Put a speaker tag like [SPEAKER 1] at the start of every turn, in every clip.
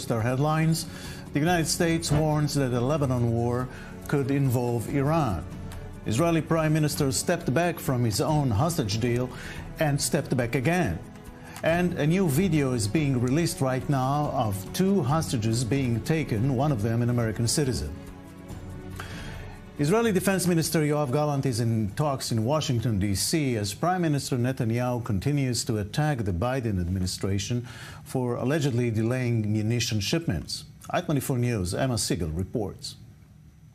[SPEAKER 1] First, our headlines. The United States warns that the Lebanon war could involve Iran. Israeli Prime Minister stepped back from his own hostage deal and stepped back again. And a new video is being released right now of two hostages being taken, one of them an American citizen. Israeli Defense Minister Yoav Gallant is in talks in Washington, D.C. as Prime Minister Netanyahu continues to attack the Biden administration for allegedly delaying munition shipments. I-24 News' Emma Siegel reports.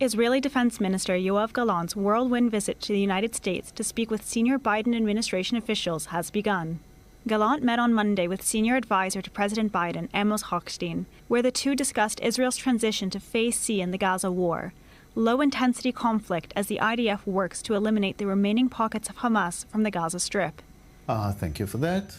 [SPEAKER 2] Israeli Defense Minister Yoav Gallant's whirlwind visit to the United States to speak with senior Biden administration officials has begun. Gallant met on Monday with senior advisor to President Biden, Amos Hochstein, where the two discussed Israel's transition to Phase C in the Gaza war, low-intensity conflict as the IDF works to eliminate the remaining pockets of Hamas from the Gaza Strip.
[SPEAKER 1] Thank you for that.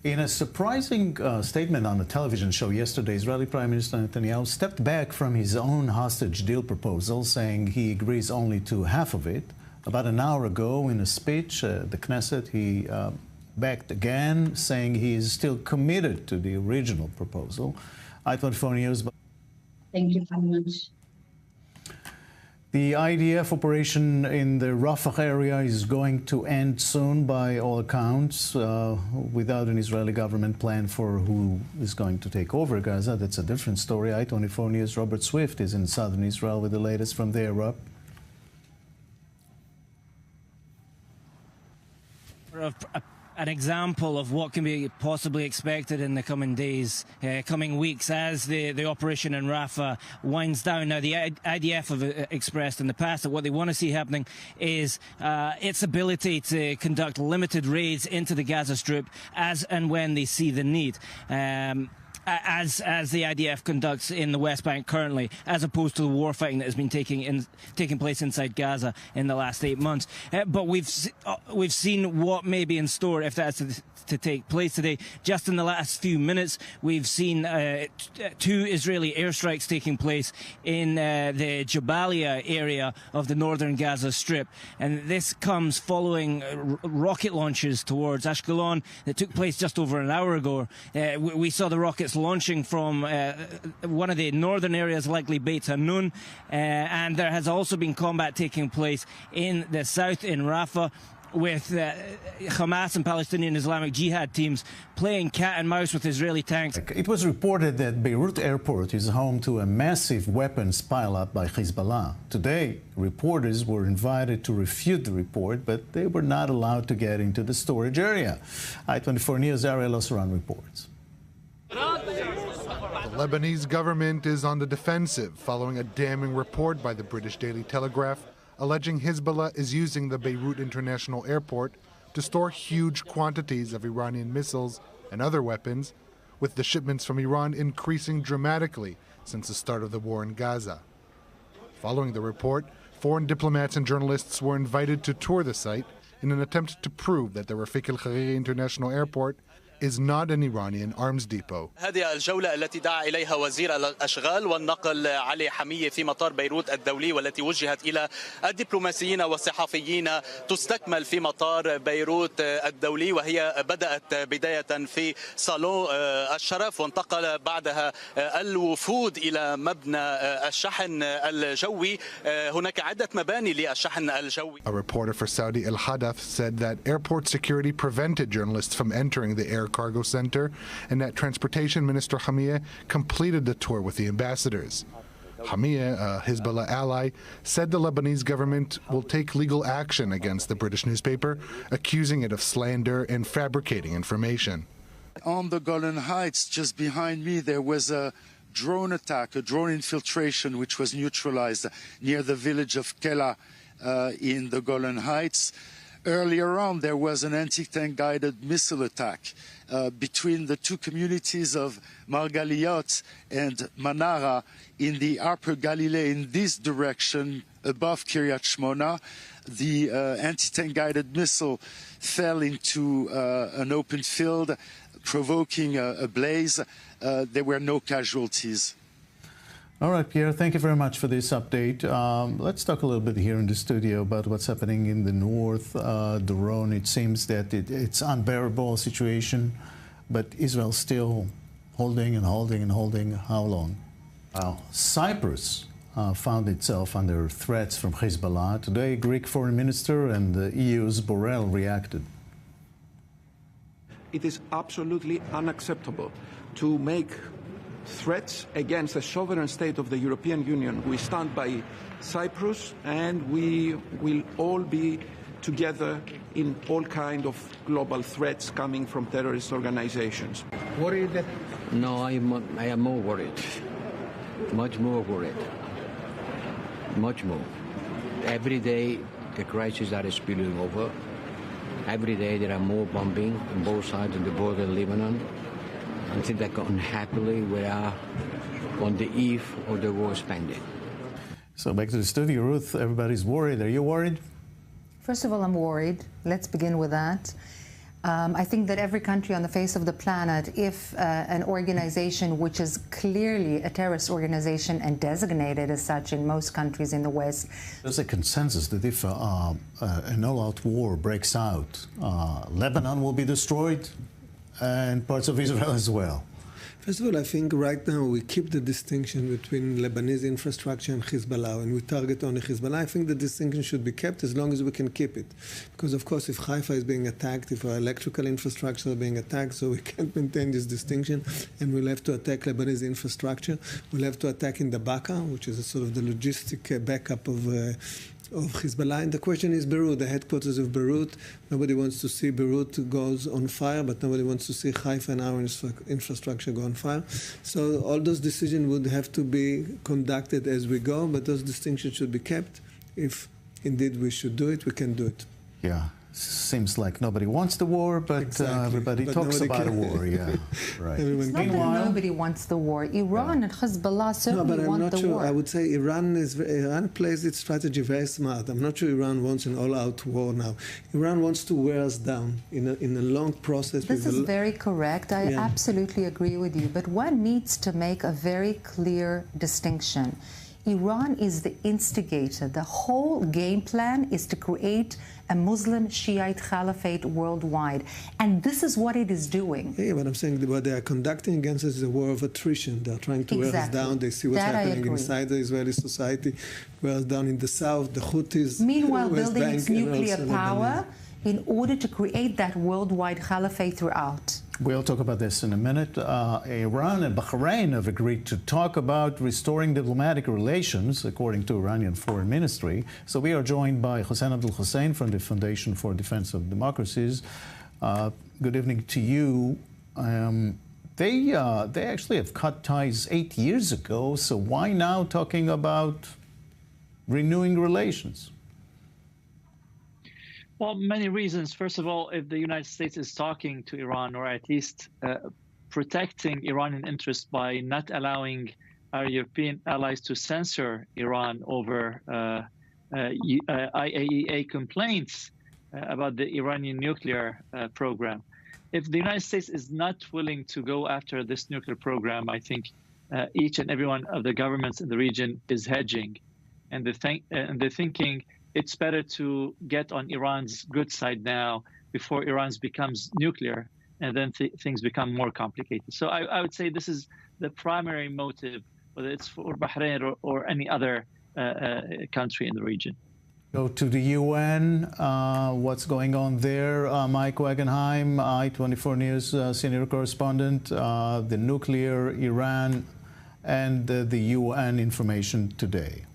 [SPEAKER 1] In a surprising statement on a television show yesterday, Israeli Prime Minister Netanyahu stepped back from his own hostage deal proposal, saying he agrees only to half of it. About an hour ago, in a speech at the Knesset, he backed again, saying he is still committed to the original proposal. I-24 News.
[SPEAKER 3] Thank you very much.
[SPEAKER 1] The IDF operation in the Rafah area is going to end soon by all accounts, without an Israeli government plan for who is going to take over Gaza. That's a different story. I-24 News' Robert Swift is in southern Israel with the latest from there. Rob?
[SPEAKER 4] An example of what can be possibly expected in the coming days, coming weeks, as the operation in Rafah winds down. Now, the IDF have expressed in the past that what they want to see happening is its ability to conduct limited raids into the Gaza Strip as and when they see the need. As the IDF conducts in the West Bank currently, as opposed to the warfighting that has been taking place inside Gaza in the last 8 months. But we've seen what may be in store if that's to take place today. Just in the last few minutes, we've seen two Israeli airstrikes taking place in the Jabalia area of the northern Gaza Strip, and this comes following rocket launches towards Ashkelon that took place just over an hour ago. We saw the rockets launching from one of the northern areas, likely Beit Hanun, and there has also been combat taking place in the south in Rafah, with Hamas and Palestinian Islamic Jihad teams playing cat and mouse with Israeli tanks.
[SPEAKER 1] It was reported that Beirut airport is home to a massive weapons pileup by Hezbollah. Today, reporters were invited to refute the report, but they were not allowed to get into the storage area. I-24 News' Ariel Osran reports.
[SPEAKER 5] The Lebanese government is on the defensive following a damning report by the British Daily Telegraph alleging Hezbollah is using the Beirut International Airport to store huge quantities of Iranian missiles and other weapons, with the shipments from Iran increasing dramatically since the start of the war in Gaza. Following the report, foreign diplomats and journalists were invited to tour the site in an attempt to prove that the Rafik al-Hariri International Airport is not an Iranian arms depot.
[SPEAKER 6] هذه الجولة التي دعا إليها وزير الأشغال والنقل علي حمية في مطار بيروت الدولي، والتي وجهت إلى الدبلوماسيين والصحفيين، تستكمل في مطار بيروت الدولي، وهي بدأت بداية في صالون الشرف، وانتقل بعدها الوفود إلى مبنى الشحن الجوي. هناك عدة مباني للشحن الجوي.
[SPEAKER 5] A reporter for Saudi Al Hadath said that airport security prevented journalists from entering the air cargo center, and that Transportation Minister Hamiyeh completed the tour with the ambassadors. Hamiyeh, a Hezbollah ally, said the Lebanese government will take legal action against the British newspaper, accusing it of slander and fabricating information.
[SPEAKER 7] On the Golan Heights, just behind me, there was a drone attack, a drone infiltration, which was neutralized near the village of Kela in the Golan Heights. Earlier on, there was an anti-tank guided missile attack between the two communities of Margaliot and Manara in the Upper Galilee in this direction above Kiryat Shmona. The anti-tank guided missile fell into an open field, provoking a blaze. There were no casualties.
[SPEAKER 1] All right, Pierre, thank you very much for this update. Let's talk a little bit here in the studio about what's happening in the north. Doron, it seems that it's an unbearable situation, but Israel still Holding and holding and holding. How long? Cyprus found itself under threats from Hezbollah. Today, Greek foreign minister and the EU's Borrell reacted.
[SPEAKER 8] It is absolutely unacceptable to make threats against the sovereign state of the European Union. We stand by Cyprus, and we will all be together in all kinds of global threats coming from terrorist organizations.
[SPEAKER 9] Worried? No, I am more worried. Much more worried. Much more. Every day, the crises are spilling over. Every day, there are more bombing on both sides of the border in Lebanon. Until that unhappily, we are on the eve of the war spending.
[SPEAKER 1] So back to the studio, Ruth. Everybody's worried. Are you worried?
[SPEAKER 10] First of all, I'm worried. Let's begin with that. I think that every country on the face of the planet, if an organization which is clearly a terrorist organization and designated as such in most countries in the West.
[SPEAKER 1] There's a consensus that if an all-out war breaks out, Lebanon will be destroyed and parts of Israel as well.
[SPEAKER 11] First of all, I think right now we keep the distinction between Lebanese infrastructure and Hezbollah, and we target only Hezbollah. I think the distinction should be kept as long as we can keep it. Because, of course, if Haifa is being attacked, if our electrical infrastructure is being attacked, so we can't maintain this distinction, and we'll have to attack Lebanese infrastructure. We'll have to attack in the Baqa, which is a sort of the logistic backup of Hezbollah. And the question is Beirut, the headquarters of Beirut. Nobody wants to see Beirut goes on fire, but nobody wants to see Haifa and our infrastructure go on fire. So all those decisions would have to be conducted as we go, but those distinctions should be kept. If indeed we should do it, we can do it.
[SPEAKER 1] Yeah. Seems like nobody wants the war, but everybody talks about a war. Yeah, right.
[SPEAKER 10] It's not that nobody wants the war. Iran and Hezbollah certainly want the war.
[SPEAKER 11] I would say Iran plays its strategy very smart. I'm not sure Iran wants an all-out war now. Iran wants to wear us down in a long process.
[SPEAKER 10] This is very correct. I absolutely agree with you. But one needs to make a very clear distinction. Iran is the instigator. The whole game plan is to create a Muslim Shiite caliphate worldwide. And this is what it is doing.
[SPEAKER 11] Yeah, but I'm saying what they are conducting against us is a war of attrition. They're trying to wear us down. They see what's happening inside the Israeli society, wear us down in the south, the Houthis.
[SPEAKER 10] Meanwhile, building its nuclear power in order to create that worldwide caliphate throughout.
[SPEAKER 1] We'll talk about this in a minute. Iran and Bahrain have agreed to talk about restoring diplomatic relations, according to Iranian Foreign Ministry. So we are joined by Hossein Abdul Hussein from the Foundation for Defense of Democracies. Good evening to you. They actually have cut ties 8 years ago, so why now talking about renewing relations?
[SPEAKER 12] Well, many reasons. First of all, if the United States is talking to Iran, or at least protecting Iranian interests by not allowing our European allies to censor Iran over IAEA complaints about the Iranian nuclear program. If the United States is not willing to go after this nuclear program, I think each and every one of the governments in the region is hedging. And they're thinking it's better to get on Iran's good side now before Iran becomes nuclear, and then things become more complicated. So I would say this is the primary motive, whether it's for Bahrain or any other country in the region.
[SPEAKER 1] Go to the UN. What's going on there? Mike Wagenheim, I-24 News senior correspondent. The nuclear, Iran, and the UN information today.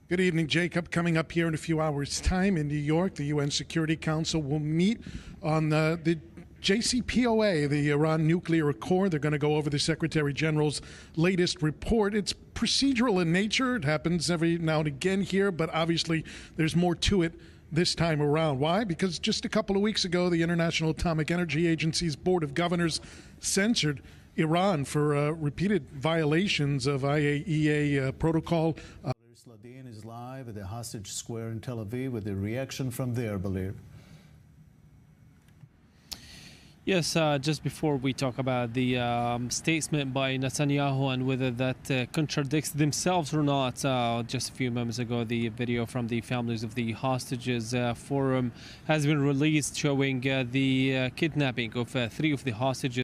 [SPEAKER 13] Good evening, Jacob. Coming up here in a few hours' time in New York, the UN Security Council will meet on the JCPOA, the Iran nuclear accord. They're going to go over the Secretary General's latest report. It's procedural in nature. It happens every now and again here, but obviously there's more to it this time around. Why? Because just a couple of weeks ago, the International Atomic Energy Agency's Board of Governors censored Iran for repeated violations of IAEA protocol.
[SPEAKER 1] Ladin is live at the Hostage Square in Tel Aviv with a reaction from there, Balir.
[SPEAKER 14] Yes, just before we talk about the statement by Netanyahu and whether that contradicts themselves or not, just a few moments ago, the video from the families of the hostages forum has been released showing the kidnapping of 3 of the hostages.